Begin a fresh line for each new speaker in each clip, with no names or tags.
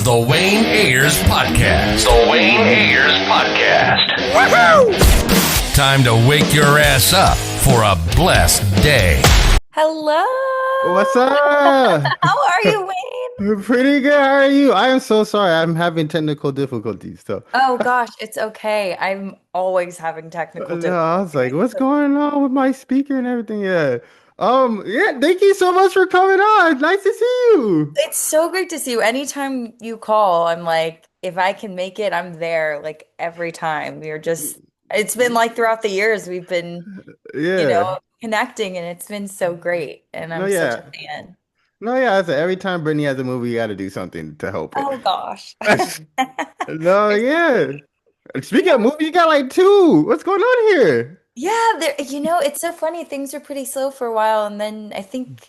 The Wayne Ayers Podcast. The Wayne Ayers Podcast. Woohoo! Time to wake your ass up for a blessed day.
Hello.
What's up?
How are you, Wayne?
Pretty good. How are you? I am so sorry. I'm having technical difficulties. So,
Oh gosh, it's okay. I'm always having technical
no, I was like,
difficulties.
what's going on with my speaker and everything? Yeah. Yeah. Thank you so much for coming on. Nice to see you.
It's so great to see you. Anytime you call, I'm like, if I can make it, I'm there like every time. It's been like throughout the years we've been,
Yeah.
connecting and it's been so great. And
No,
I'm such a
yeah.
fan.
No, yeah. I said every time Brittany has a movie, you got to do something to help it.
Oh gosh.
No,
There's so
yeah.
many.
Speaking of movie, you got like two. What's going on here?
Yeah, it's so funny. Things were pretty slow for a while, and then I think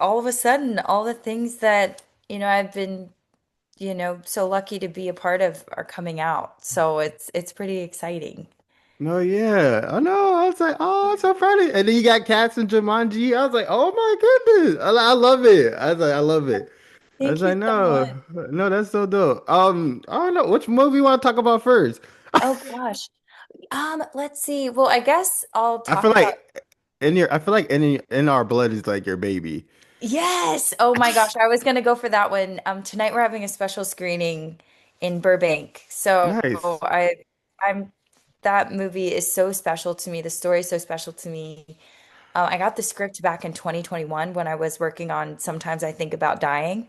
all of a sudden, all the things that, I've been, so lucky to be a part of are coming out. So it's pretty exciting.
No, yeah. I know. I was like, oh, I'm so proud of you. And then you got cats and Jumanji. I was like, oh my goodness. I love it. I was like, I love it. I was
Thank you
like,
so much.
no, that's so dope. I don't know. Which movie you want to talk about first?
Oh gosh. Let's see. Well, I guess I'll
I
talk
feel
about.
like I feel like in our blood is like your baby.
Yes. Oh my gosh, I was gonna go for that one. Tonight we're having a special screening in Burbank. So
Nice.
I'm that movie is so special to me. The story is so special to me. I got the script back in 2021 when I was working on Sometimes I Think About Dying.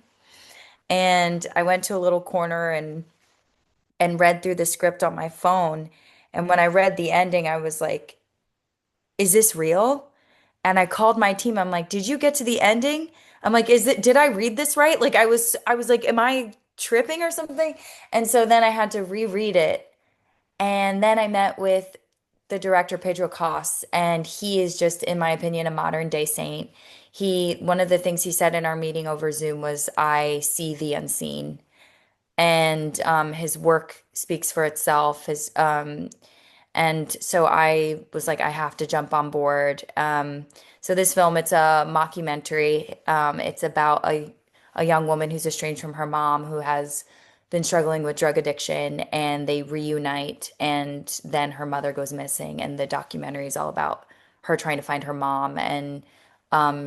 And I went to a little corner and read through the script on my phone. And when I read the ending, I was like, is this real? And I called my team. I'm like, did you get to the ending? I'm like, did I read this right? Like I was like, am I tripping or something? And so then I had to reread it. And then I met with the director, Pedro Cos, and he is just, in my opinion, a modern day saint. One of the things he said in our meeting over Zoom was, I see the unseen. And his work speaks for itself. And so I was like, I have to jump on board. So this film, it's a mockumentary. It's about a young woman who's estranged from her mom who has been struggling with drug addiction, and they reunite, and then her mother goes missing, and the documentary is all about her trying to find her mom. And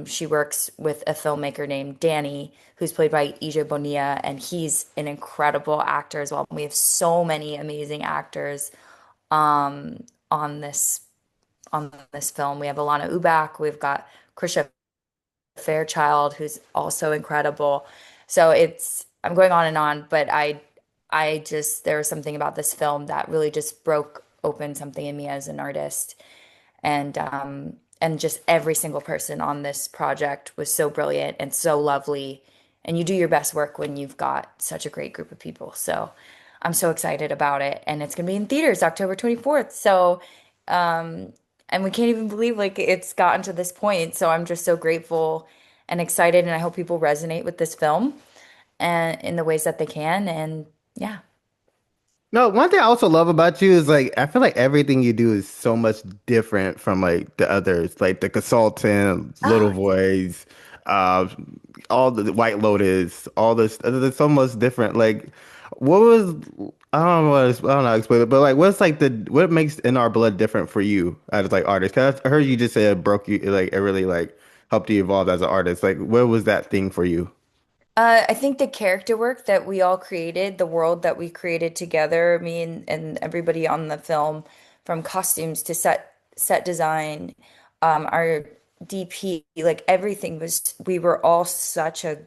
she works with a filmmaker named Danny, who's played by Ija Bonilla, and he's an incredible actor as well. We have so many amazing actors um, on this film. We have Alana Ubach, we've got Krisha Fairchild, who's also incredible. So I'm going on and on, but I just there was something about this film that really just broke open something in me as an artist, and just every single person on this project was so brilliant and so lovely. And you do your best work when you've got such a great group of people. So I'm so excited about it, and it's gonna be in theaters October 24th. So and we can't even believe like it's gotten to this point. So I'm just so grateful and excited, and I hope people resonate with this film and in the ways that they can. And yeah.
No, one thing I also love about you is like I feel like everything you do is so much different from like the others, like the consultant, Little
Oh,
Voice, uh, all the White Lotus, all this. There's so much different. Like, what was I don't know how to explain it, but like, what makes In Our Blood different for you as like artist? Because I heard you just say it broke you, like it really like helped you evolve as an artist. Like, what was that thing for you?
I think the character work that we all created, the world that we created together, me and everybody on the film, from costumes to set design, our DP, like everything we were all such a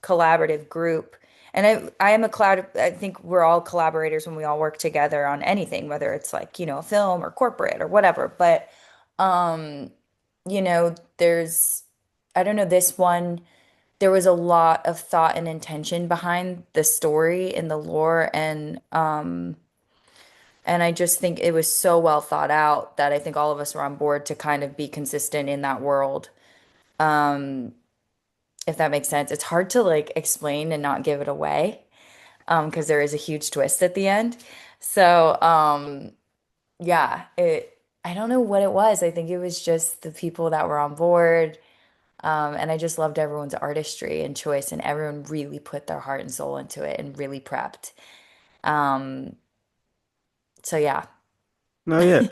collaborative group. And I am a cloud, I think we're all collaborators when we all work together on anything, whether it's like, a film or corporate or whatever. But, um, I don't know, this one there was a lot of thought and intention behind the story and the lore, and I just think it was so well thought out that I think all of us were on board to kind of be consistent in that world. Um, if that makes sense. It's hard to like explain and not give it away, because there is a huge twist at the end. So, yeah, I don't know what it was. I think it was just the people that were on board. And I just loved everyone's artistry and choice, and everyone really put their heart and soul into it and really prepped. Um, so yeah.
No, yeah.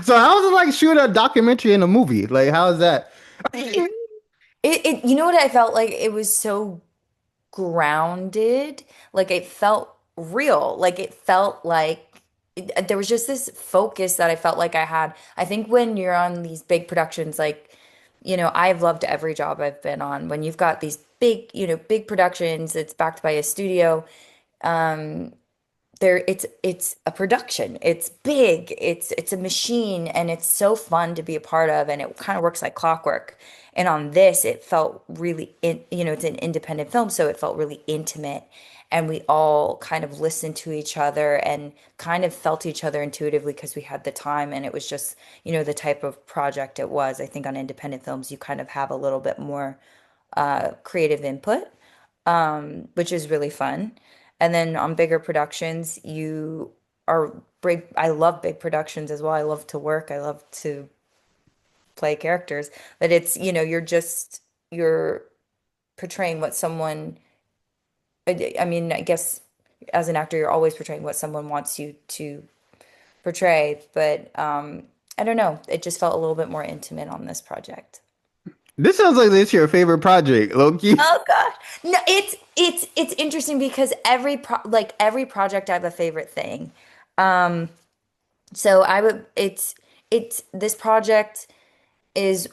So how was it like shoot a documentary in a movie? Like how is that?
You know what I felt like? It was so grounded. Like it felt real. Like it felt like there was just this focus that I felt like I had. I think when you're on these big productions, like, I've loved every job I've been on. When you've got these big, big productions, it's backed by a studio. It's a production. It's big. It's a machine, and it's so fun to be a part of, and it kind of works like clockwork. And on this, it felt really it's an independent film, so it felt really intimate, and we all kind of listened to each other and kind of felt each other intuitively because we had the time, and it was just, the type of project it was. I think on independent films, you kind of have a little bit more creative input, which is really fun. And then on bigger productions, you are big. I love big productions as well. I love to work. I love to play characters. But it's, you're portraying what someone, I mean, I guess as an actor, you're always portraying what someone wants you to portray. But I don't know. It just felt a little bit more intimate on this project.
This sounds like this your favorite project, Loki.
Oh gosh. No, it's interesting because every project I have a favorite thing. Um, so I would it's this project is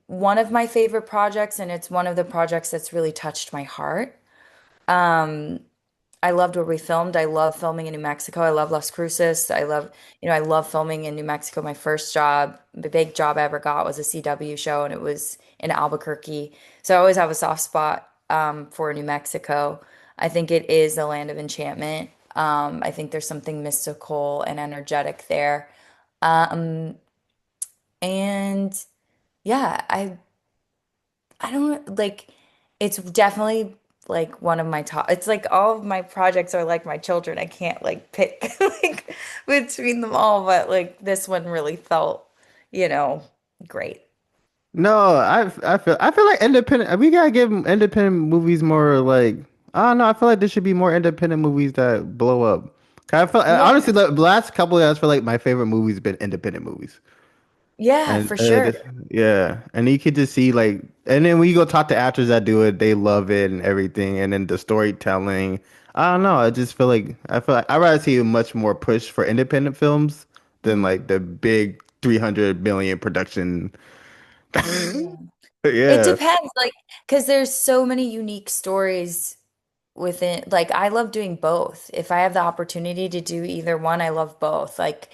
one of my favorite projects, and it's one of the projects that's really touched my heart. Um, I loved where we filmed. I love filming in New Mexico. I love Las Cruces. I love filming in New Mexico. My first job, the big job I ever got was a CW show, and it was in Albuquerque. So I always have a soft spot for New Mexico. I think it is a land of enchantment. I think there's something mystical and energetic there. Um, and yeah, I don't like it's definitely like one of my top. It's like all of my projects are like my children. I can't like pick like between them all, but like this one really felt, you know, great.
No, I feel like independent. We gotta give independent movies more like I don't know. I feel like there should be more independent movies that blow up. 'Cause I feel
Yeah.
honestly the last couple of years, I feel like my favorite movies have been independent movies.
Yeah,
And
for sure.
yeah, and you could just see like, and then when you go talk to actors that do it, they love it and everything. And then the storytelling, I don't know. I feel like I'd rather see a much more push for independent films than
Mhm.
like the big 300 million production.
Yeah. It
Yeah.
depends, like, because there's so many unique stories within, like, I love doing both. If I have the opportunity to do either one, I love both. Like,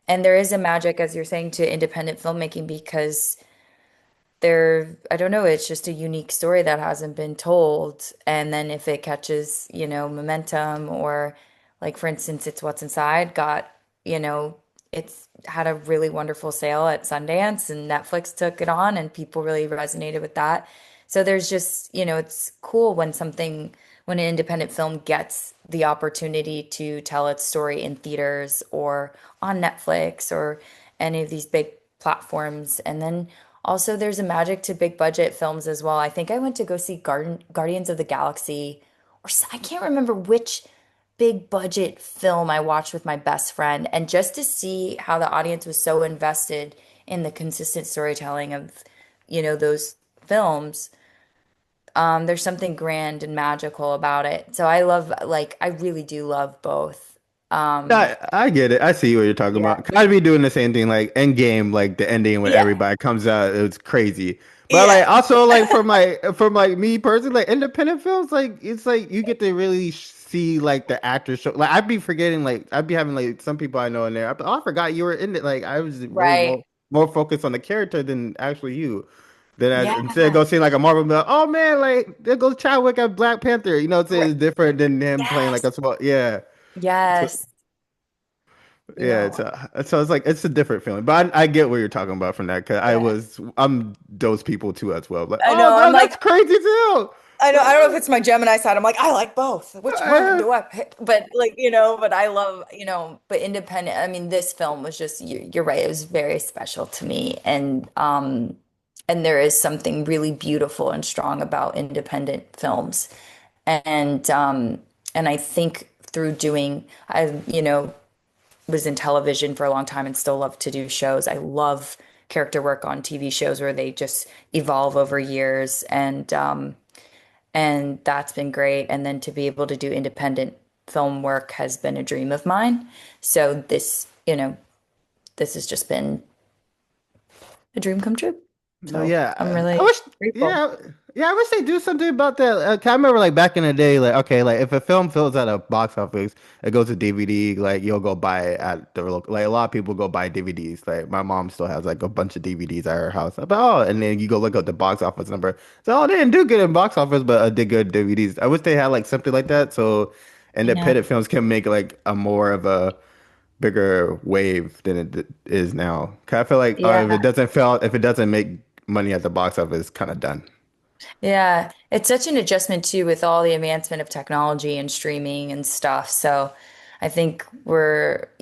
and there is a magic, as you're saying, to independent filmmaking because I don't know, it's just a unique story that hasn't been told. And then if it catches, momentum, or like for instance, it's What's Inside got, it's had a really wonderful sale at Sundance, and Netflix took it on and people really resonated with that. So there's just, it's cool when an independent film gets the opportunity to tell its story in theaters or on Netflix or any of these big platforms. And then also there's a magic to big budget films as well. I think I went to go see Guardians of the Galaxy, I can't remember which big budget film I watched with my best friend. And just to see how the audience was so invested in the consistent storytelling of, those films, there's something grand and magical about it. So I really do love both. Um,
I get it. I see what you're talking
yeah.
about. I'd be doing the same thing, like Endgame, like the ending when
Yeah.
everybody comes out, it's crazy. But
Yeah.
like also like for like me personally, like independent films, like it's like you get to really see like the actors show. Like I'd be forgetting, like I'd be having like some people I know in there. Oh, I forgot you were in it. Like I was really
Right.
more focused on the character than actually you. Then
Yeah.
instead of go seeing like a Marvel, be like, oh man, like there goes Chadwick at Black Panther.
Right.
It's different than him playing like
Yes.
a small, yeah.
Yes.
Yeah,
No.
so it's like it's a different feeling, but I get what you're talking about from that because
Yeah.
I'm those people too as well. Like,
I
oh
know. I'm
god, that's
like,
crazy too.
I know. I don't know if it's my Gemini side. I'm like, I like both. Which one
Uh,
do I pick? But like, but I love, but independent. I mean, this film was just, you're right. It was very special to me. And and there is something really beautiful and strong about independent films. And I think through doing, was in television for a long time and still love to do shows. I love character work on TV shows where they just evolve over years, and that's been great. And then to be able to do independent film work has been a dream of mine. So this has just been a dream come true.
No,
So
yeah,
I'm
I
really
wish,
grateful.
yeah, yeah, I wish they do something about that. 'Cause I remember like back in the day, like okay, like if a film fills at a box office, it goes to DVD. Like you'll go buy it at the local. Like a lot of people go buy DVDs. Like my mom still has like a bunch of DVDs at her house. But oh, and then you go look at the box office number. So oh, they didn't do good in box office, but did good DVDs. I wish they had like something like that, so
Yeah.
independent films can make like a more of a bigger wave than it is now. 'Cause I feel like
Yeah.
if it doesn't make money at the box office, it's kind of done.
Yeah. It's such an adjustment too with all the advancement of technology and streaming and stuff. So I think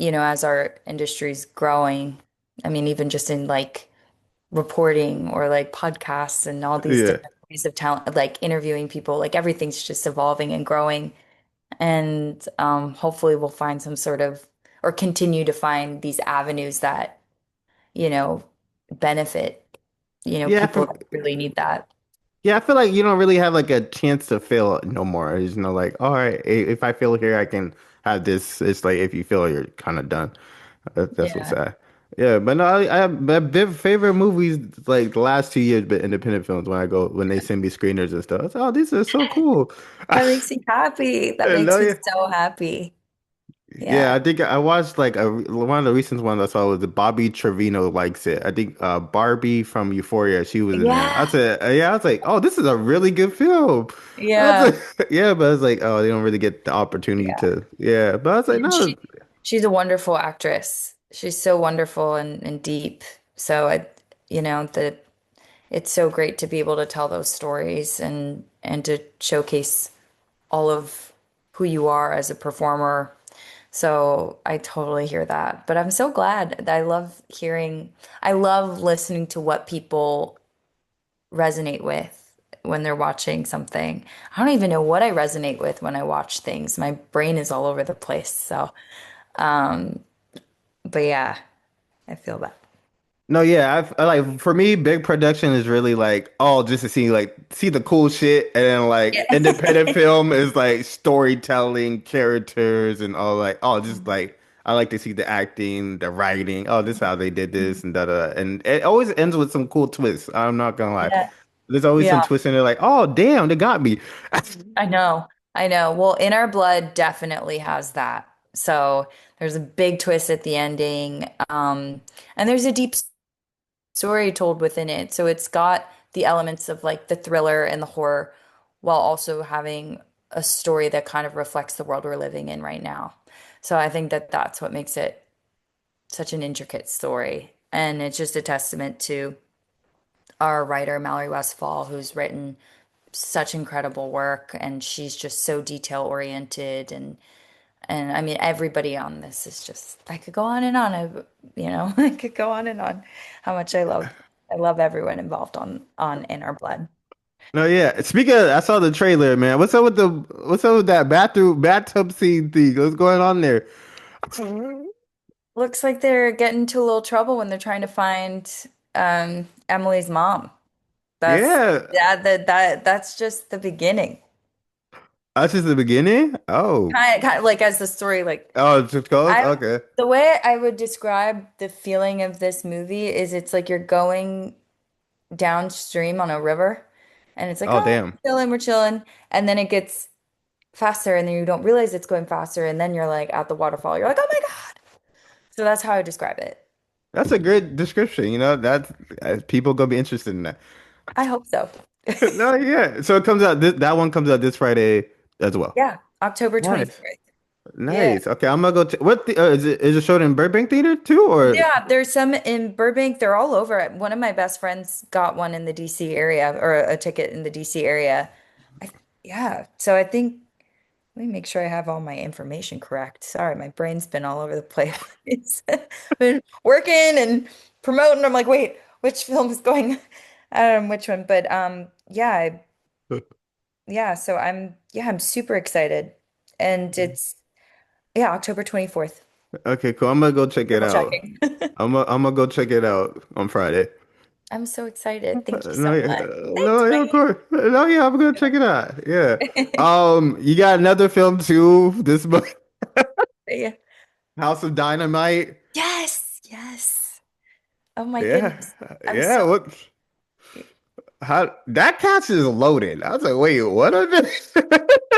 as our industry's growing, I mean, even just in like reporting or like podcasts and all these
Yeah.
different ways of talent, like interviewing people, like everything's just evolving and growing. And hopefully we'll find some sort of, or continue to find these avenues that, you know, benefit,
Yeah,
people that really need that.
I feel like you don't really have like a chance to fail no more. It's, like, all right, if I fail here, I can have this. It's like if you fail, you're kind of done. That's what's
Yeah.
sad. Yeah, but no, I have my big favorite movies like the last 2 years, but independent films when they send me screeners and stuff. I was, oh, these are so cool.
That makes me happy. That
No,
makes me
yeah.
so happy.
Yeah,
Yeah.
I think I watched like one of the recent ones I saw was the Bobby Trevino likes it. I think Barbie from Euphoria, she was in there. I
Yeah.
said, yeah, I was like, oh, this is a really good film. I was
Yeah.
like, yeah, but I was like, oh, they don't really get the opportunity
Yeah.
to, yeah. But I was like,
And
no,
she's a wonderful actress. She's so wonderful and deep. So that it's so great to be able to tell those stories and to showcase all of who you are as a performer. So I totally hear that. But I'm so glad that I love listening to what people resonate with when they're watching something. I don't even know what I resonate with when I watch things. My brain is all over the place. So, but yeah, I feel that.
no, yeah, I like for me, big production is really like, oh, just to see the cool shit, and then like
Yeah.
independent film is like storytelling, characters, and all like, oh, just like I like to see the acting, the writing. Oh, this is how they did this and da da. And it always ends with some cool twists. I'm not gonna lie,
Yeah.
there's always some
Yeah.
twists in there, like, oh, damn, they got me.
I know. I know. Well, In Our Blood definitely has that. So there's a big twist at the ending. And there's a deep story told within it. So it's got the elements of like the thriller and the horror while also having a story that kind of reflects the world we're living in right now. So I think that that's what makes it such an intricate story. And it's just a testament to our writer, Mallory Westfall, who's written such incredible work, and she's just so detail oriented, and I mean everybody on this is just, I could go on and on. I could go on and on how much I love everyone involved on In Our Blood.
No, yeah. Speaking of, I saw the trailer, man. What's up with that bathtub scene thing? What's going on there?
Looks like they're getting into a little trouble when they're trying to find Emily's mom. That's
Yeah.
yeah, that's just the beginning.
That's just the beginning? Oh.
Kind of like as the story like
Oh, it just goes?
I
Okay.
the way I would describe the feeling of this movie is it's like you're going downstream on a river and it's like,
Oh,
oh,
damn.
we're chilling. And then it gets faster and then you don't realize it's going faster. And then you're like at the waterfall. You're like, oh my God. So that's how I describe it.
That's a great description. That people gonna be interested in that.
I hope so.
No, yeah. So it comes out that one comes out this Friday as well.
Yeah, October
Nice.
24th. Yeah.
Nice. Okay, I'm gonna go to is it showed in Burbank Theater too or
Yeah, there's some in Burbank. They're all over. One of my best friends got one in the DC area or a ticket in the DC area. I, yeah. So I think let me make sure I have all my information correct. Sorry, my brain's been all over the place. Been working and promoting. I'm like, wait, which film is going? I don't know which one, but yeah, yeah, so I'm super excited. And it's yeah, October 24th.
Okay, cool. I'm gonna go check it
Triple
out.
checking.
I'm gonna go check it out on Friday.
I'm so excited. Thank you so
No, yeah,
much. Thanks,
no, yeah, of
Wayne.
course. No, yeah, I'm gonna check it out. Yeah. You got another film too this month,
Yeah.
House of Dynamite.
Yes, yes. Oh my
Yeah,
goodness. I'm
yeah.
so
What? How that cast is loaded. I was like, wait, what are they?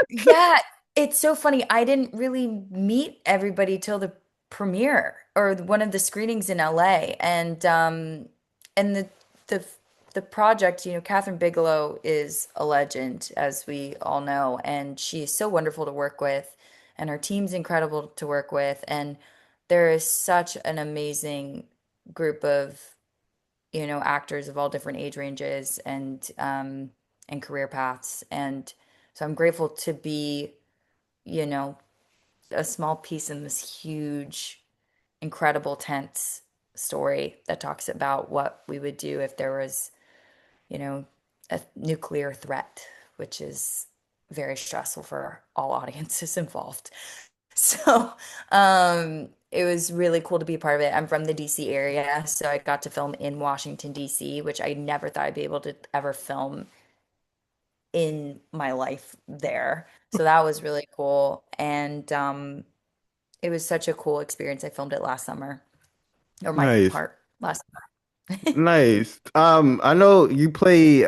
yeah, it's so funny. I didn't really meet everybody till the premiere or one of the screenings in LA. And the the project, Catherine Bigelow is a legend, as we all know, and she's so wonderful to work with, and her team's incredible to work with, and there is such an amazing group of actors of all different age ranges and career paths. And so I'm grateful to be, you know, a small piece in this huge, incredible, tense story that talks about what we would do if there was, you know, a nuclear threat, which is very stressful for all audiences involved. So, it was really cool to be a part of it. I'm from the DC area, so I got to film in Washington, DC, which I never thought I'd be able to ever film in my life there. So that was really cool. And it was such a cool experience. I filmed it last summer, or my
Nice.
part last summer.
Nice. I know you play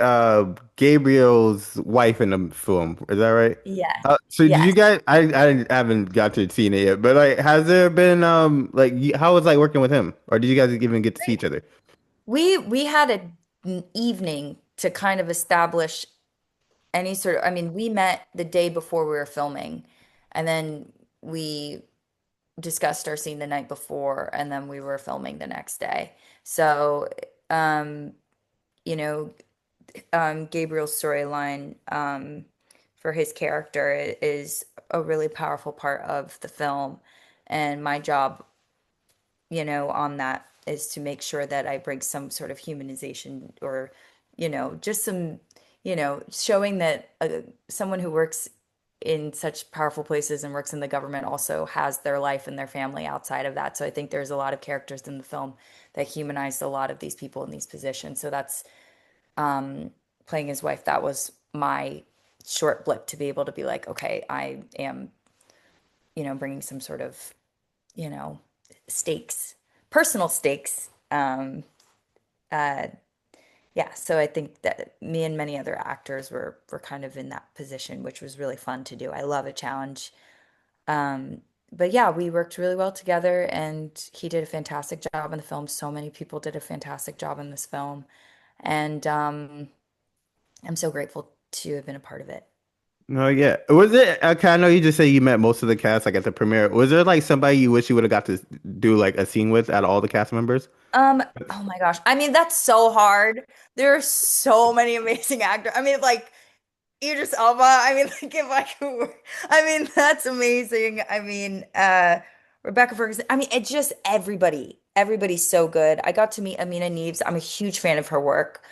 Gabriel's wife in the film. Is that right?
Yes.
So did you
Yes.
guys? I haven't got to see it yet, but like, has there been how was like working with him, or did you guys even get to see each other?
We had an evening to kind of establish any sort of, I mean, we met the day before we were filming, and then we discussed our scene the night before, and then we were filming the next day. So, um, you know, Gabriel's storyline, for his character is a really powerful part of the film. And my job, on that is to make sure that I bring some sort of humanization or, just some, showing that someone who works in such powerful places and works in the government also has their life and their family outside of that. So I think there's a lot of characters in the film that humanized a lot of these people in these positions. So that's playing his wife. That was my short blip to be able to be like, okay, I am, bringing some sort of, you know, stakes, personal stakes. Uh, yeah, so I think that me and many other actors were kind of in that position, which was really fun to do. I love a challenge. Um, but yeah, we worked really well together, and he did a fantastic job in the film. So many people did a fantastic job in this film, and I'm so grateful to have been a part of it.
No, yeah. Was it? Okay, I know you just say you met most of the cast like at the premiere. Was there like somebody you wish you would have got to do like a scene with out of all the cast members?
Oh my gosh. I mean, that's so hard. There are so many amazing actors. I mean, like Idris Elba. I mean, like if I could, I mean, that's amazing. I mean, Rebecca Ferguson. I mean, it's just everybody. Everybody's so good. I got to meet Amina Neves. I'm a huge fan of her work.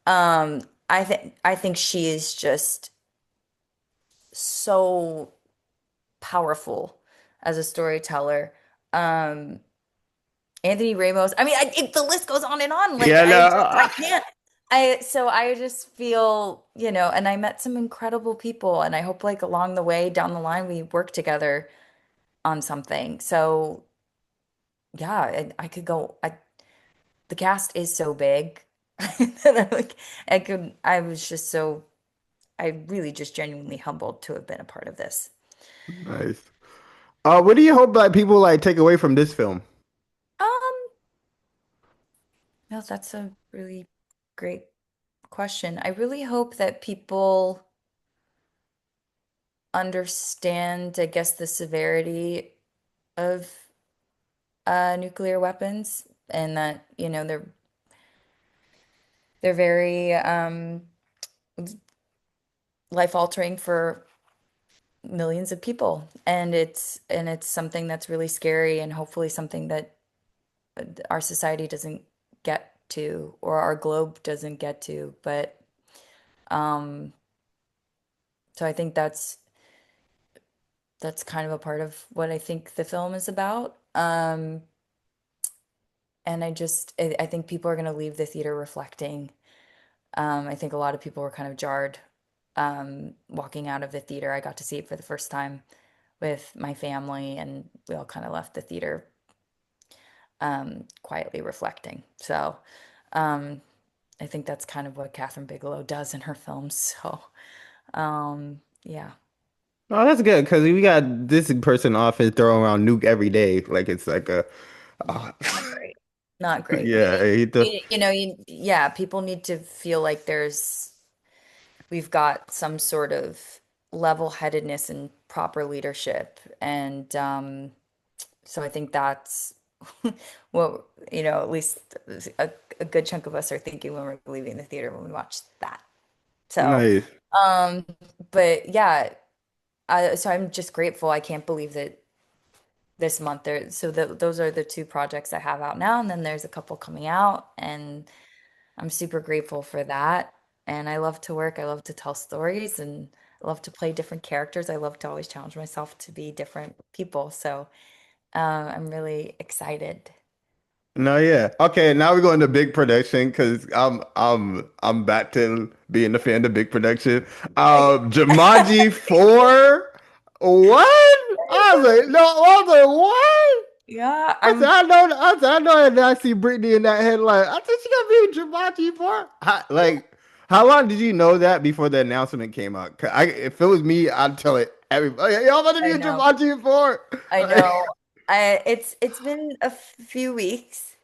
I think she is just so powerful as a storyteller. Um, Anthony Ramos. I mean, the list goes on and on. Like
Yeah,
I
no.
can't. So I just feel, and I met some incredible people, and I hope like along the way down the line we work together on something. So yeah, I could go. The cast is so big that I was just so, I really just genuinely humbled to have been a part of this.
Nice. What do you hope that people like take away from this film?
Um, no, that's a really great question. I really hope that people understand, I guess, the severity of nuclear weapons, and that, they're very life altering for millions of people. And it's something that's really scary, and hopefully something that our society doesn't get to, or our globe doesn't get to. But um, so I think that's kind of a part of what I think the film is about. And I think people are going to leave the theater reflecting. I think a lot of people were kind of jarred walking out of the theater. I got to see it for the first time with my family, and we all kind of left the theater quietly reflecting. So um, I think that's kind of what Catherine Bigelow does in her films. So yeah,
Oh, that's good because we got this person often throwing around nuke every day, like it's like a, uh,
not great. Not great.
yeah.
Yeah, people need to feel like we've got some sort of level-headedness and proper leadership. And so I think that's what, at least a, a good chunk of us are thinking when we're leaving the theater when we watch that. So,
Nice.
um, but yeah, so I'm just grateful. I can't believe that this month those are the two projects I have out now, and then there's a couple coming out, and I'm super grateful for that. And I love to work. I love to tell stories, and I love to play different characters. I love to always challenge myself to be different people. So I'm really excited.
No, yeah. Okay, now we're going to big production because I'm back to being a fan of big production. Jumanji 4. What? I was like, no, I was like, what?
Yeah,
I said, I know, and I see Brittany in that headline. I said, she gonna be in Jumanji 4? How long did you know that before the announcement came out? 'Cause if it was me, I'd tell it everybody. Hey, y'all about to be
I
in
know.
Jumanji 4?
I know. It's been a few weeks,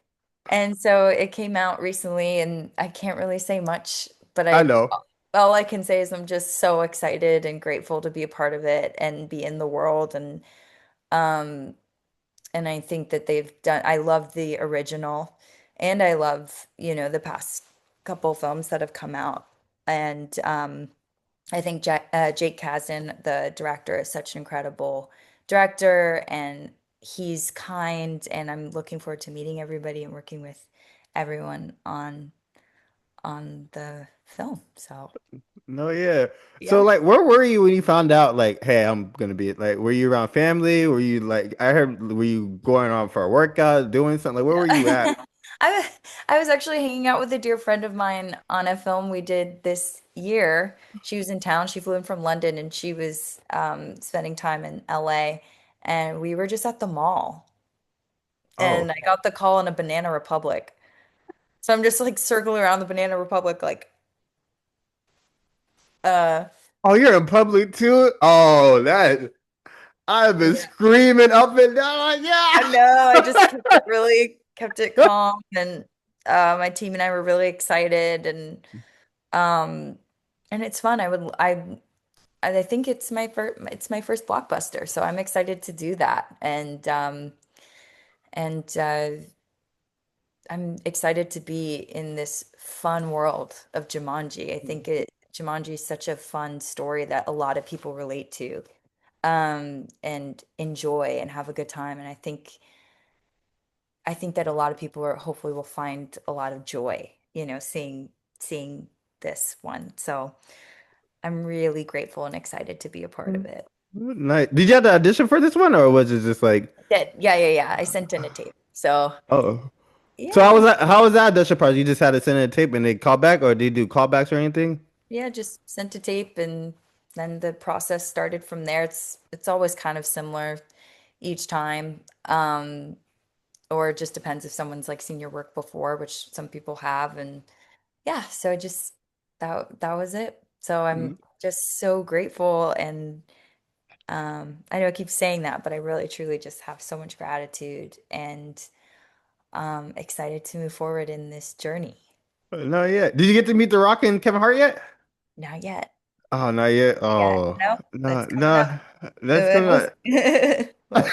and so it came out recently, and I can't really say much, but
I
I
know.
all I can say is I'm just so excited and grateful to be a part of it and be in the world. Um and I think that I love the original, and I love, the past couple films that have come out. And I think Jake Kasdan, the director, is such an incredible director, and he's kind, and I'm looking forward to meeting everybody and working with everyone on the film. So,
No, yeah. So
yeah.
like where were you when you found out like, hey, I'm gonna be like were you around family? Were you like I heard were you going on for a workout, doing something? Like where were you at?
I I was actually hanging out with a dear friend of mine on a film we did this year. She was in town. She flew in from London, and she was spending time in LA, and we were just at the mall. And
Oh.
I got the call in a Banana Republic. So I'm just like circling around the Banana Republic like uh
Oh, you're in public too? Oh, that I've been
yeah.
screaming up and down like,
I know. I just
yeah.
kept it calm, and my team and I were really excited, um and it's fun. I think it's my first blockbuster, so I'm excited to do that. And I'm excited to be in this fun world of Jumanji. I think Jumanji is such a fun story that a lot of people relate to, and enjoy and have a good time. And I think that a lot of people are hopefully will find a lot of joy, seeing this one. So I'm really grateful and excited to be a part of it.
Nice. Did you have to audition for this one or was it just like
Did. Yeah, yeah, yeah. I sent in a tape. So
oh. So
yeah,
how was that audition process? You just had to send in a tape and they call back or did you do callbacks or anything?
yeah, just sent a tape, and then the process started from there. It's always kind of similar each time. Or it just depends if someone's like seen your work before, which some people have. And yeah, so just that was it. So I'm just so grateful, and I know I keep saying that, but I really truly just have so much gratitude, and excited to move forward in this journey.
No, yet. Did you get to meet The Rock and Kevin Hart yet?
Not yet.
Oh, not yet.
Yeah,
Oh,
no,
no,
that's coming up.
no, that's
And we'll
gonna.
see. I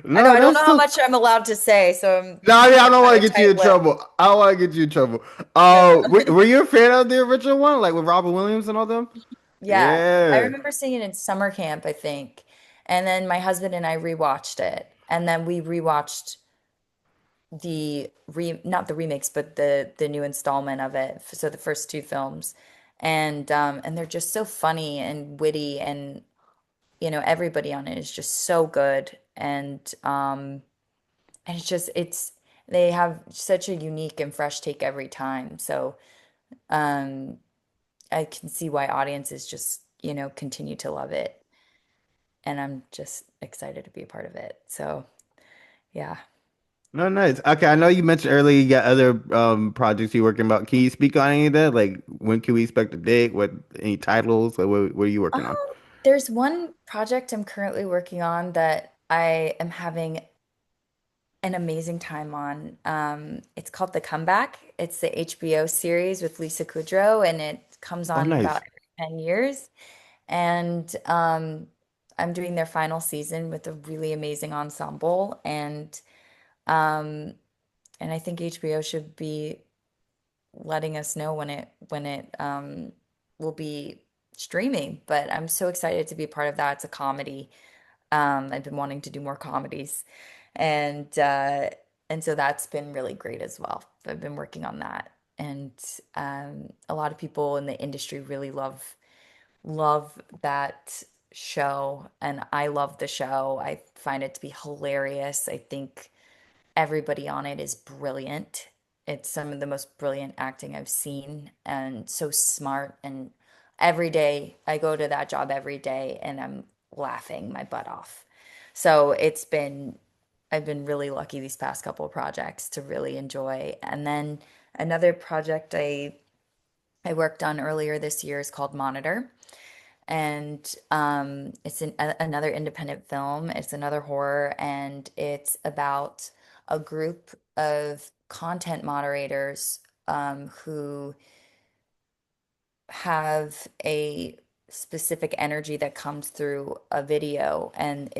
know
No,
I don't know
that's
how
still.
much I'm allowed to say, so I'm
No, yeah, I
keeping
don't want
kind
to
of
get you in
tight-lipped.
trouble. I don't want to get you in trouble.
No.
Were you a fan of the original one, like with Robin Williams and all them?
Yeah, I
Yeah.
remember seeing it in summer camp, I think. And then my husband and I rewatched it. And then we rewatched the re not the remix, but the new installment of it. So the first two films, and they're just so funny and witty, and everybody on it is just so good, and it's they have such a unique and fresh take every time. So um, I can see why audiences just continue to love it, and I'm just excited to be a part of it. So yeah.
No, nice. Okay, I know you mentioned earlier you got other projects you're working about. Can you speak on any of that? Like, when can we expect a date? What any titles? Like, what are you
Um,
working on?
there's one project I'm currently working on that I am having an amazing time on. It's called The Comeback. It's the HBO series with Lisa Kudrow, and it comes
Oh,
on about
nice.
every 10 years. And I'm doing their final season with a really amazing ensemble, um, and I think HBO should be letting us know when it will be streaming. But I'm so excited to be a part of that. It's a comedy. I've been wanting to do more comedies, and uh, and so that's been really great as well. I've been working on that, and a lot of people in the industry really love that show, and I love the show. I find it to be hilarious. I think everybody on it is brilliant. It's some of the most brilliant acting I've seen, and so smart. And every day I go to that job every day and I'm laughing my butt off. So I've been really lucky these past couple of projects to really enjoy. And then another project I worked on earlier this year is called Monitor, and it's another independent film. It's another horror, and it's about a group of content moderators who have a specific energy that comes through a video, and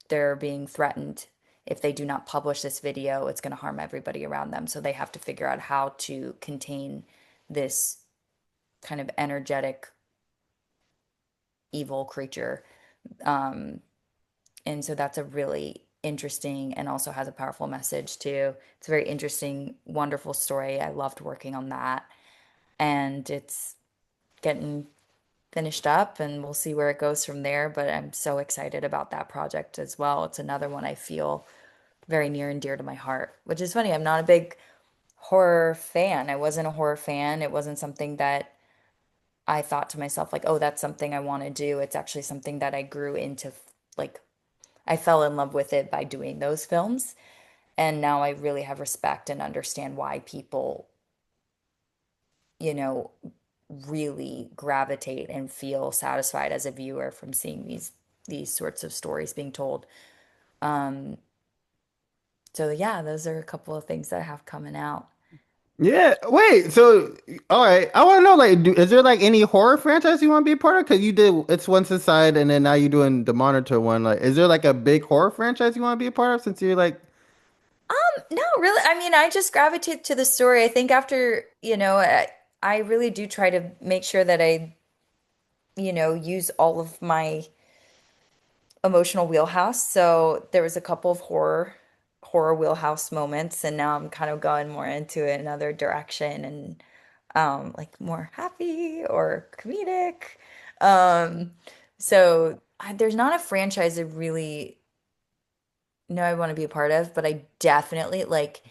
they're being threatened. If they do not publish this video, it's going to harm everybody around them. So they have to figure out how to contain this kind of energetic evil creature. Um, and so that's a really interesting and also has a powerful message too. It's a very interesting, wonderful story. I loved working on that. And it's getting finished up, and we'll see where it goes from there. But I'm so excited about that project as well. It's another one I feel very near and dear to my heart, which is funny. I'm not a big horror fan. I wasn't a horror fan. It wasn't something that I thought to myself, like, oh, that's something I want to do. It's actually something that I grew into, like, I fell in love with it by doing those films. And now I really have respect and understand why people, you know, really gravitate and feel satisfied as a viewer from seeing these sorts of stories being told. Um, so yeah, those are a couple of things that I have coming out.
Yeah. Wait. So, all right. I want to know, like, is there like any horror franchise you want to be a part of? Because you did It's Once Inside, and then now you're doing the Monitor one. Like, is there like a big horror franchise you want to be a part of? Since you're like,
No, really. I mean, I just gravitate to the story. I think after, I really do try to make sure that I, use all of my emotional wheelhouse. So there was a couple of horror wheelhouse moments, and now I'm kind of going more into another direction, and like more happy or comedic. Um there's not a franchise I really know I want to be a part of, but I definitely like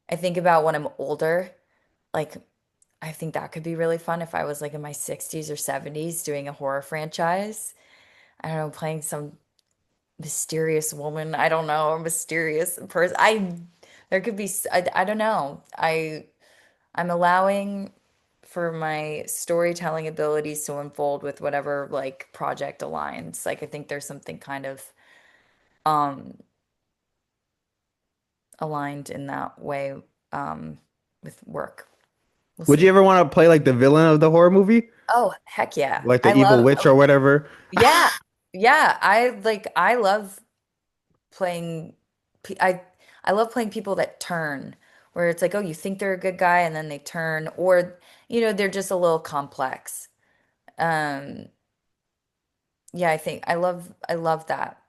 I think about when I'm older, like I think that could be really fun if I was like in my 60s or 70s doing a horror franchise. I don't know, playing some mysterious woman. I don't know, a mysterious person. There could be, I don't know. I'm allowing for my storytelling abilities to unfold with whatever like project aligns. Like I think there's something kind of um aligned in that way um with work. We'll
would you
see.
ever want to play like the villain of the horror movie,
Oh, heck yeah.
like the evil witch or whatever?
Yeah. Yeah, I love playing pe- I I love playing people that turn, where it's like, oh, you think they're a good guy and then they turn, or they're just a little complex. Um yeah, I love that.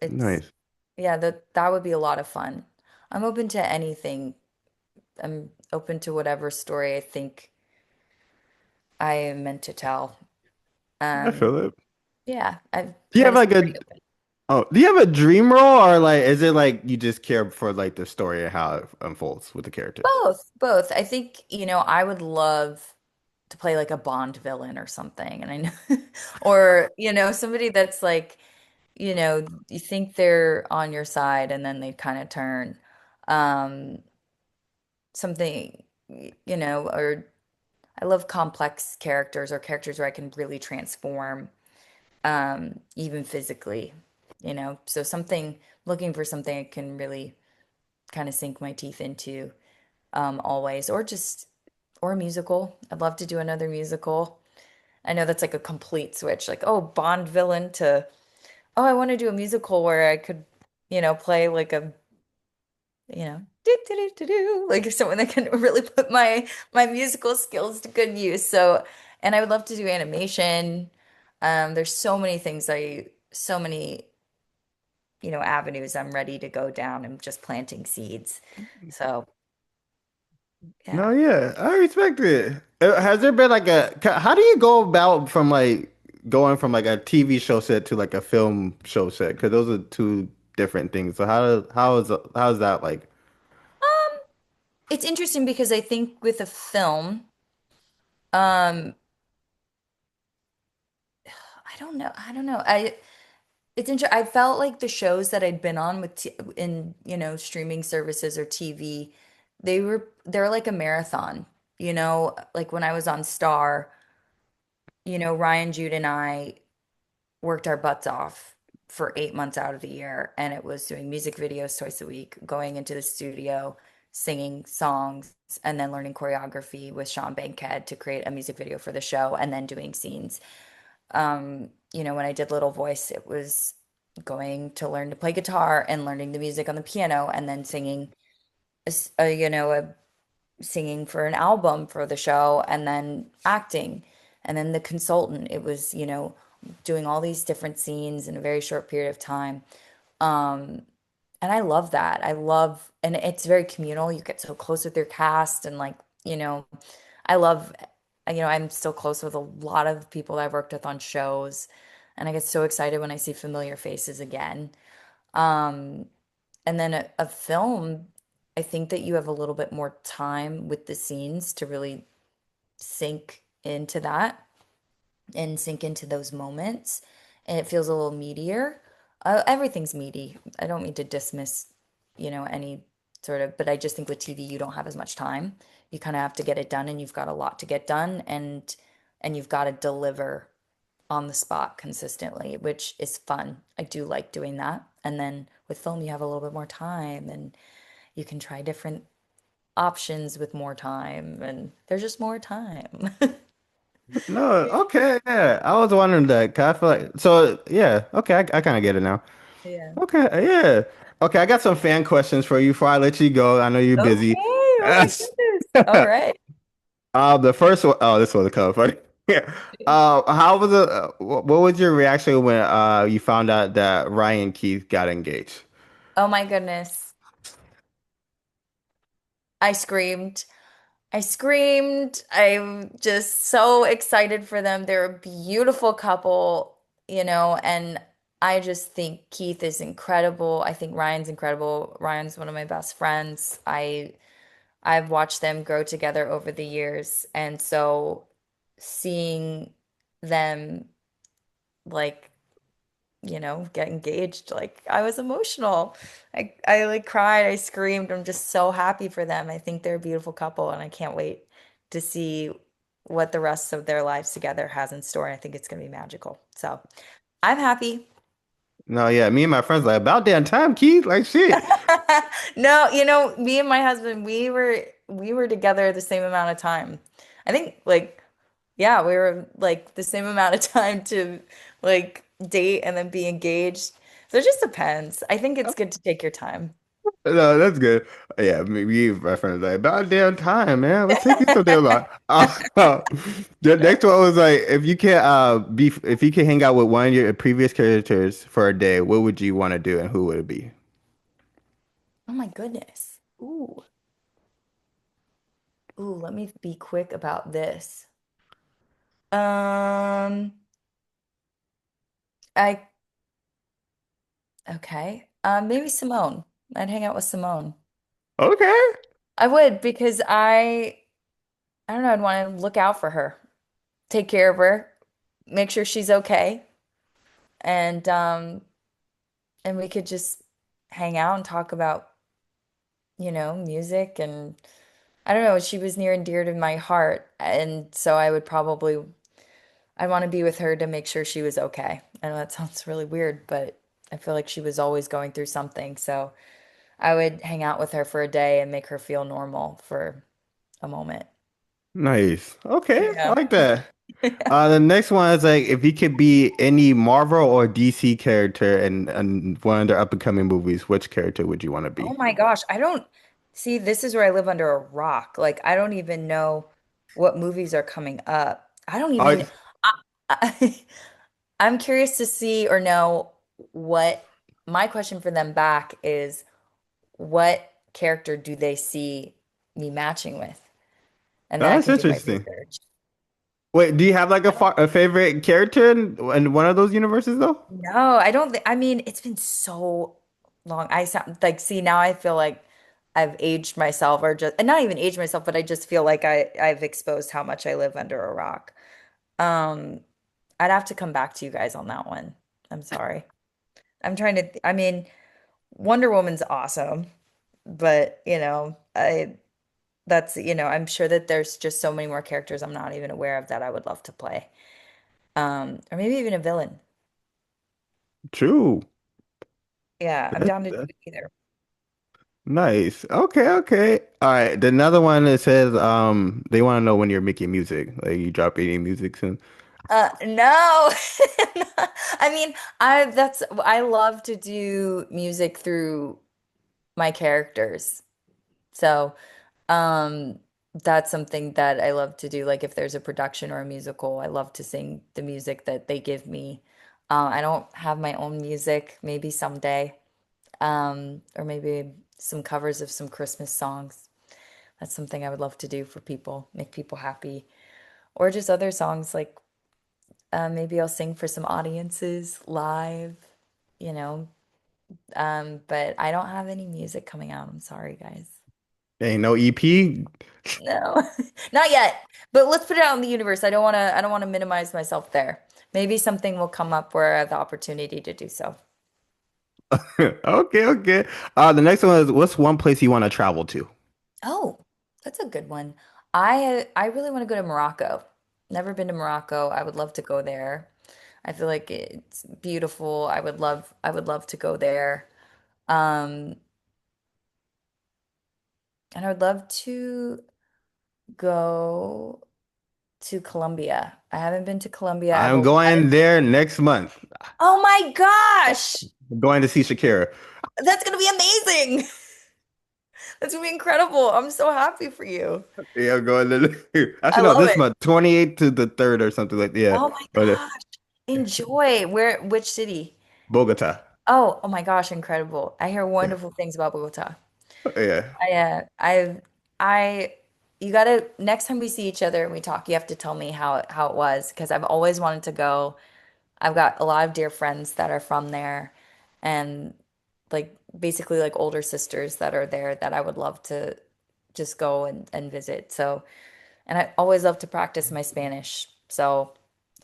It's
Nice.
yeah, that would be a lot of fun. I'm open to anything. I'm open to whatever story I think I am meant to tell.
I
Um,
feel it.
yeah, I
Do you
try
have
to stay
like a
pretty open.
do you have a dream role or like is it like you just care for like the story and how it unfolds with the characters?
Both, both. I think, I would love to play like a Bond villain or something. And I know, or, somebody that's like, you think they're on your side and then they kind of turn. Um, something, or I love complex characters or characters where I can really transform, even physically, So looking for something I can really kind of sink my teeth into, always, or a musical. I'd love to do another musical. I know that's like a complete switch, like, oh, Bond villain to, oh, I want to do a musical where I could, play like a, do do do do do, like someone that can really put my musical skills to good use. So, and I would love to do animation. There's so many, avenues I'm ready to go down and just planting seeds. So,
No,
yeah.
yeah, I respect it. Has there been like how do you go about from like going from like a TV show set to like a film show set? Because those are two different things. So how is that like?
Um, it's interesting because I think with a film, um, I don't know. It's interesting. I felt like the shows that I'd been on with t in, streaming services or TV, they're like a marathon. Like when I was on Star, Ryan, Jude, and I worked our butts off for 8 months out of the year, and it was doing music videos twice a week, going into the studio, singing songs, and then learning choreography with Sean Bankhead to create a music video for the show, and then doing scenes. When I did Little Voice, it was going to learn to play guitar and learning the music on the piano, and then singing, singing for an album for the show, and then acting, and then the consultant. It was, doing all these different scenes in a very short period of time. Um, and I love that. And it's very communal. You get so close with your cast, and like, you know, I love, I'm still close with a lot of people that I've worked with on shows, and I get so excited when I see familiar faces again. Um, and then a film, I think that you have a little bit more time with the scenes to really sink into that and sink into those moments. And it feels a little meatier. Everything's meaty. I don't mean to dismiss, any sort of, but I just think with TV, you don't have as much time. You kind of have to get it done, and you've got a lot to get done, and you've got to deliver on the spot consistently, which is fun. I do like doing that. And then with film, you have a little bit more time, and you can try different options with more time, and there's just more time.
No, okay, yeah. I was wondering that. 'Cause I feel like so yeah. Okay, I kind of get it now.
Yeah.
Okay, yeah. Okay, I got some fan questions for you before I let you go. I know you're busy.
Okay. Oh my goodness. All right.
The first one, oh, this was kind of funny. Yeah. How was it? What was your reaction when you found out that Ryan Keith got engaged?
Oh my goodness. I screamed. I screamed. I'm just so excited for them. They're a beautiful couple, and I just think Keith is incredible. I think Ryan's incredible. Ryan's one of my best friends. I've watched them grow together over the years, and so seeing them, like, get engaged. Like, I was emotional. I like cried, I screamed. I'm just so happy for them. I think they're a beautiful couple, and I can't wait to see what the rest of their lives together has in store. I think it's gonna be magical. So I'm happy.
No, yeah, me and my friends like about damn time, Keith. Like shit.
No, me and my husband, we were together the same amount of time. I think, like, yeah, we were like the same amount of time to like date and then be engaged. So it just depends. I think it's good to take your time.
No, that's good. Yeah, me and my friends like about damn time, man. Let's take you so damn long. The next one was like if you can hang out with one of your previous characters for a day, what would you want to do and who would it be?
Oh my goodness. Ooh. Ooh, let me be quick about this. Um, I okay. Maybe Simone. I'd hang out with Simone.
Okay.
I would because I don't know, I'd want to look out for her, take care of her, make sure she's okay, and we could just hang out and talk about, music and I don't know, she was near and dear to my heart, and so I want to be with her to make sure she was okay. I know that sounds really weird, but I feel like she was always going through something, so I would hang out with her for a day and make her feel normal for a moment.
Nice. Okay, I
Yeah.
like that. The next one is like if you could be any Marvel or DC character in one of their up and coming movies, which character would you want to
Oh
be?
my gosh, I don't see this is where I live under a rock. Like I don't even know what movies are coming up. I don't
Oh,
even I, I'm curious to see or know what my question for them back is what character do they see me matching with? And then I
that's
can do my
interesting.
research.
Wait, do you have like
I don't
a favorite character in one of those universes though?
know. I don't I mean, it's been so long. I sound like see now I feel like I've aged myself or just and not even aged myself, but I just feel like I've exposed how much I live under a rock. Um, I'd have to come back to you guys on that one. I'm sorry. I'm trying to I mean, Wonder Woman's awesome, but I'm sure that there's just so many more characters I'm not even aware of that I would love to play. Or maybe even a villain.
True.
Yeah, I'm
That-
down to do
that-
either.
nice. Okay, okay. All right. The another one that says they want to know when you're making music. Like you drop any music soon.
No. I mean, I love to do music through my characters. So, um, that's something that I love to do. Like if there's a production or a musical, I love to sing the music that they give me. I don't have my own music, maybe someday. Or maybe some covers of some Christmas songs. That's something I would love to do for people, make people happy. Or just other songs like maybe I'll sing for some audiences live, you know. But I don't have any music coming out. I'm sorry, guys.
Ain't no EP.
No, not yet. But let's put it out in the universe. I don't want to minimize myself there. Maybe something will come up where I have the opportunity to do so.
Okay, okay. The next one is what's one place you want to travel to?
Oh, that's a good one. I really want to go to Morocco. Never been to Morocco. I would love to go there. I feel like it's beautiful. I would love to go there. Um, and I would love to go to Colombia. I haven't been to Colombia. I have a
I'm
lot of,
going there next month.
oh my gosh,
I'm going to see Shakira.
that's gonna be amazing. That's gonna be incredible. I'm so happy for you.
Yeah, I'm going to
I
actually no,
love
this
it.
month, 28th to the 3rd or something like that. Yeah.
Oh my
But
gosh. Enjoy. Which city?
Bogota.
Oh my gosh, incredible. I hear wonderful things about Bogota.
Yeah.
I, uh, I, I, you gotta, next time we see each other and we talk, you have to tell me how it was because I've always wanted to go. I've got a lot of dear friends that are from there and like basically like older sisters that are there that I would love to just go and visit. So, and I always love to practice my Spanish. So,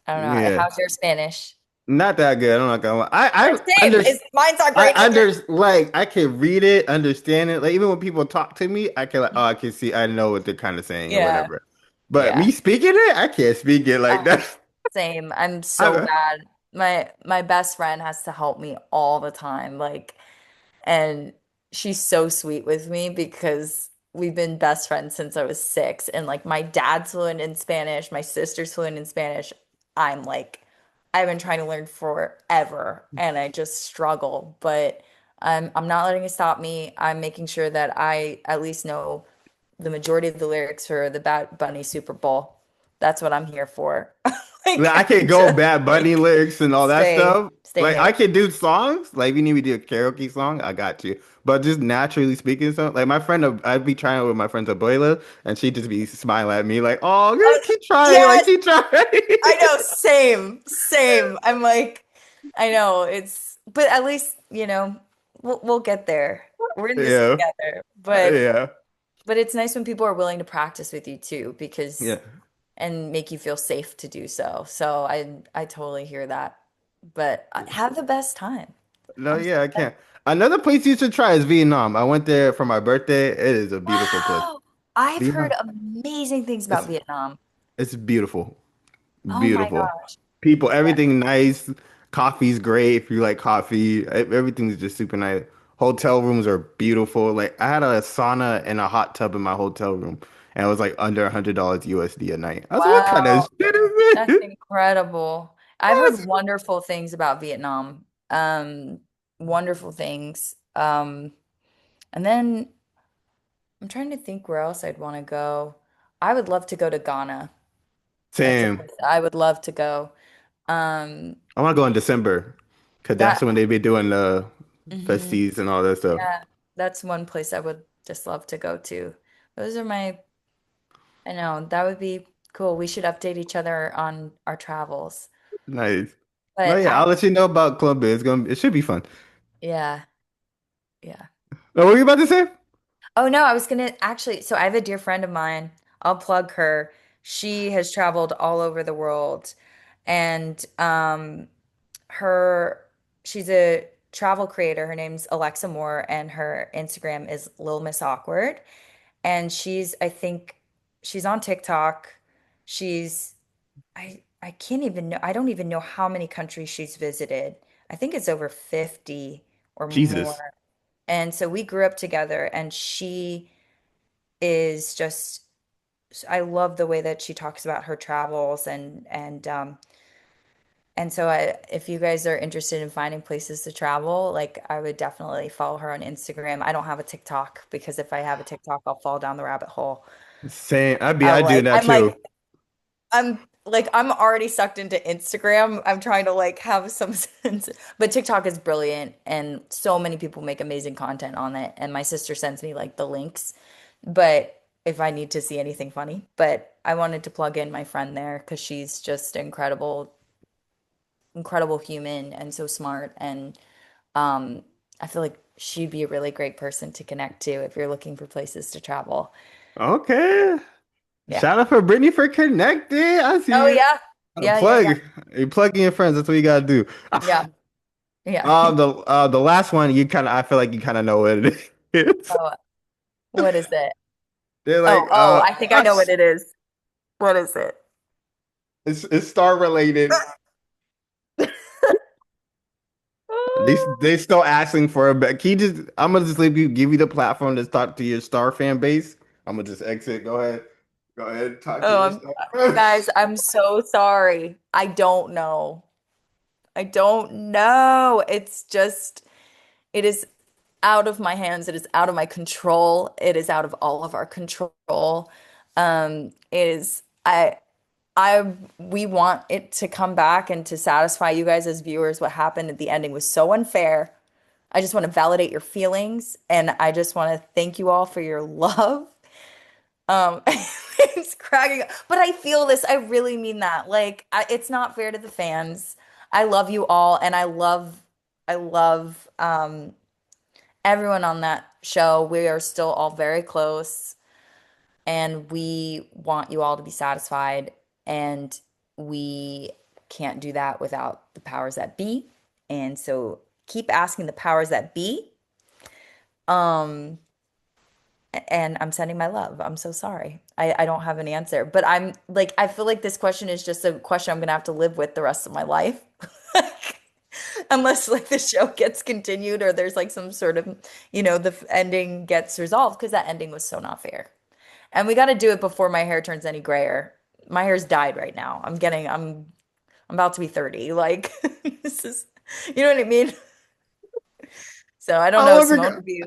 I don't know.
Yeah.
How's your Spanish?
Not that good. I'm not gonna lie.
Same. Mine's not
I
great either.
like I can read it, understand it. Like even when people talk to me, I can like oh I can see I know what they're kind of saying or
Yeah.
whatever. But
Yeah.
me speaking it, I can't speak it like
Oh,
that.
same. I'm so
I,
bad. My best friend has to help me all the time. Like, and she's so sweet with me because we've been best friends since I was 6. And like my dad's fluent in Spanish, my sister's fluent in Spanish. I'm like, I've been trying to learn forever and I just struggle. But I'm not letting it stop me. I'm making sure that I at least know the majority of the lyrics for the Bad Bunny Super Bowl. That's what I'm here for.
I
Like,
can go
just
Bad Bunny
like
lyrics and all that
same,
stuff.
Stay
Like I
here.
can do songs. Like if you need me to do a karaoke song, I got you. But just naturally speaking, so like my friend, I'd be trying with my friend's abuela, and she'd just be smiling at me like, "Oh,
Oh,
girl, keep trying, like
yes,
keep trying."
I know. Same, same. I'm like, I know it's, but at least, we'll get there. We're in this
Yeah,
together. But
yeah,
it's nice when people are willing to practice with you too,
yeah.
and make you feel safe to do so. So I totally hear that. But have the best time.
No,
I'm so
yeah, I can't. Another place you should try is Vietnam. I went there for my birthday. It is a beautiful place.
Wow. I've heard
Vietnam.
amazing things about
It's
Vietnam.
it's beautiful.
Oh my
Beautiful.
gosh.
People,
Yeah.
everything nice. Coffee's great if you like coffee. Everything's just super nice. Hotel rooms are beautiful. Like I had a sauna and a hot tub in my hotel room, and it was like under $100 USD a night. I was like, what kind of
Wow.
shit is
That's
this?
incredible. I've heard wonderful things about Vietnam. Wonderful things. And then I'm trying to think where else I'd want to go. I would love to go to Ghana. That's a
Same.
place I would love to go. Um,
I want to go in December because that's
that
when they be doing the
mhm.
festies and all that stuff.
Yeah, that's one place I would just love to go to. Those are I know, that would be cool. We should update each other on our travels.
Nice. No,
But
yeah, I'll let you know about Columbia. It should be fun.
yeah, yeah.
Oh, what were you about to say?
Oh no, I was gonna actually, so I have a dear friend of mine. I'll plug her. She has traveled all over the world, and her she's a travel creator. Her name's Alexa Moore, and her Instagram is Lil Miss Awkward. And I think she's on TikTok. She's I can't even know. I don't even know how many countries she's visited. I think it's over 50 or
Jesus.
more. And so we grew up together, and she is just, I love the way that she talks about her travels, and so if you guys are interested in finding places to travel, like I would definitely follow her on Instagram. I don't have a TikTok because if I have a TikTok, I'll fall down the rabbit hole.
Same. I do that
I'm
too.
I'm already sucked into Instagram. I'm trying to like have some sense, but TikTok is brilliant and so many people make amazing content on it. And my sister sends me like the links, but if I need to see anything funny, but I wanted to plug in my friend there because she's just incredible, incredible human and so smart. And um, I feel like she'd be a really great person to connect to if you're looking for places to travel.
Okay.
Yeah.
Shout out for Brittany for connecting. I see
Oh
you.
yeah. Yeah, yeah, yeah.
Plug. You plugging your friends. That's what you gotta do.
Yeah. Yeah.
The last one you kind of I feel like you kind of know what it is.
Oh, what is it?
They're
Oh,
like
I think I know what it is. What is it?
it's star related. They still asking for a bet. Can you just I'm gonna just leave you give you the platform to talk to your star fan base. I'm gonna just exit. Go ahead. Go ahead. Talk to
Oh,
your star.
guys, I'm so sorry. I don't know. I don't know. It is out of my hands. It is out of my control. It is out of all of our control. It is, we want it to come back and to satisfy you guys as viewers. What happened at the ending was so unfair. I just want to validate your feelings and I just want to thank you all for your love. It's cracking up. But I feel this. I really mean that. Like, it's not fair to the fans. I love you all, and I love everyone on that show. We are still all very close, and we want you all to be satisfied, and we can't do that without the powers that be. And so keep asking the powers that be. Um, and I'm sending my love. I'm so sorry. I don't have an answer, but I'm like, I feel like this question is just a question I'm gonna have to live with the rest of my life. Unless like the show gets continued or there's like some sort of, the ending gets resolved because that ending was so not fair. And we got to do it before my hair turns any grayer. My hair's dyed right now. I'm about to be 30. Like this is, you know what I mean? So I don't
How
know.
long
Simone
ago?
would be.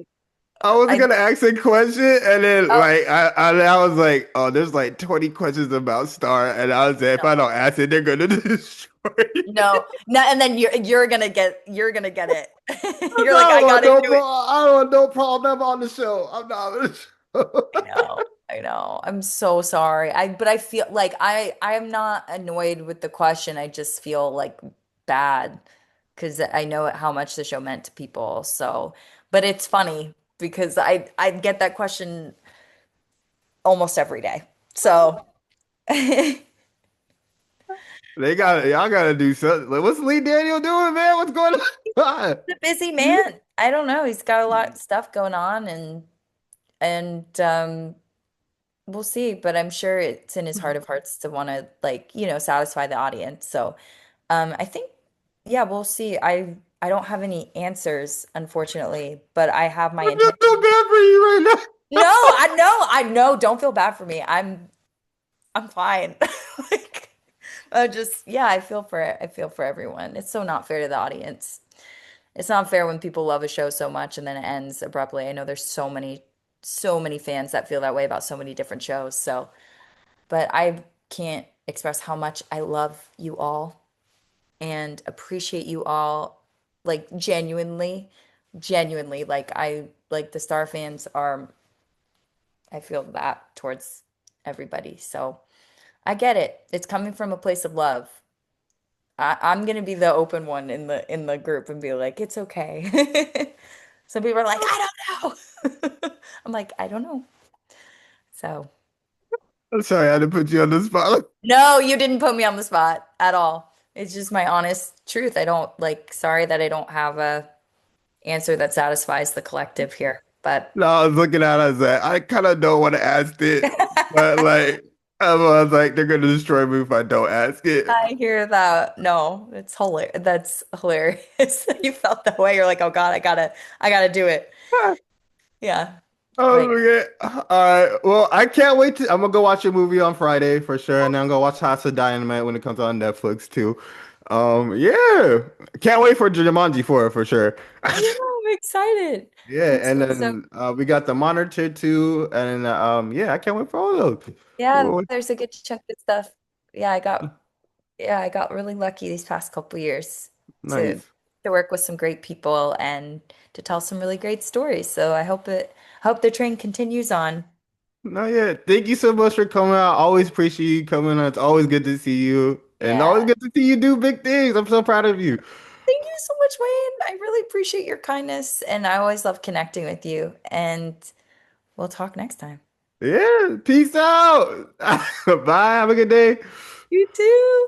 I was
I
gonna ask a question, and then
oh
like I was like, oh, there's like 20 questions about Star, and I was like, if I don't ask it, they're gonna destroy it.
no, no, and then you're gonna get it.
I
You're like, I
want
gotta
no
do it.
I don't want no problem on the show. I'm not on the show.
I know. I know. I'm so sorry. But I feel like I am not annoyed with the question. I just feel like bad because I know how much the show meant to people. So, but it's funny because I get that question almost every day. So, the
Y'all gotta do something. Like, what's Lee Daniel doing, man? What's going on?
busy man. I don't know. He's got a lot of stuff going on and we'll see, but I'm sure it's in his heart of hearts to want to satisfy the audience. So, I think, yeah, we'll see. I don't have any answers, unfortunately, but I have my
I feel
intention.
so bad for you right now.
No, I know. Don't feel bad for me. I'm fine. Like, yeah, I feel for everyone. It's so not fair to the audience. It's not fair when people love a show so much and then it ends abruptly. I know there's so many fans that feel that way about so many different shows. So, but I can't express how much I love you all and appreciate you all, like genuinely. Like the Star fans are, I feel that towards everybody. So I get it. It's coming from a place of love. I'm gonna be the open one in the group and be like, it's okay. Some people are like, I don't know. I'm like, I don't know. So
I'm sorry, I had to put you on the spot.
no, you didn't put me on the spot at all. It's just my honest truth. I don't like, sorry that I don't have a answer that satisfies the collective here. But
No, I was looking at it, I was like, I kind of don't want to ask it, but like, I was like, they're gonna destroy me if I don't ask it.
I hear that. No, it's hilarious. That's hilarious. You felt that way. You're like, oh God, I gotta do it. Yeah.
Oh,
But
okay. All right. Well, I can't wait to. I'm gonna go watch a movie on Friday for sure, and then I'm gonna watch House of Dynamite when it comes on Netflix too. Yeah, can't wait for Jumanji for sure.
yeah, I'm excited.
Yeah,
I'm
and
so
then we got the Monitor too, and yeah, I can't wait for all those.
yeah,
Well,
there's a good chunk of stuff. Yeah, I got really lucky these past couple years to
nice.
work with some great people and to tell some really great stories. So I hope the train continues on.
No, yeah. Thank you so much for coming out. Always appreciate you coming on. It's always good to see you, and always
Yeah.
good to see you do big things. I'm so proud of you.
Thank you so much, Wayne. I really appreciate your kindness and I always love connecting with you. And we'll talk next time.
Yeah. Peace out. Bye. Have a good day.
You too.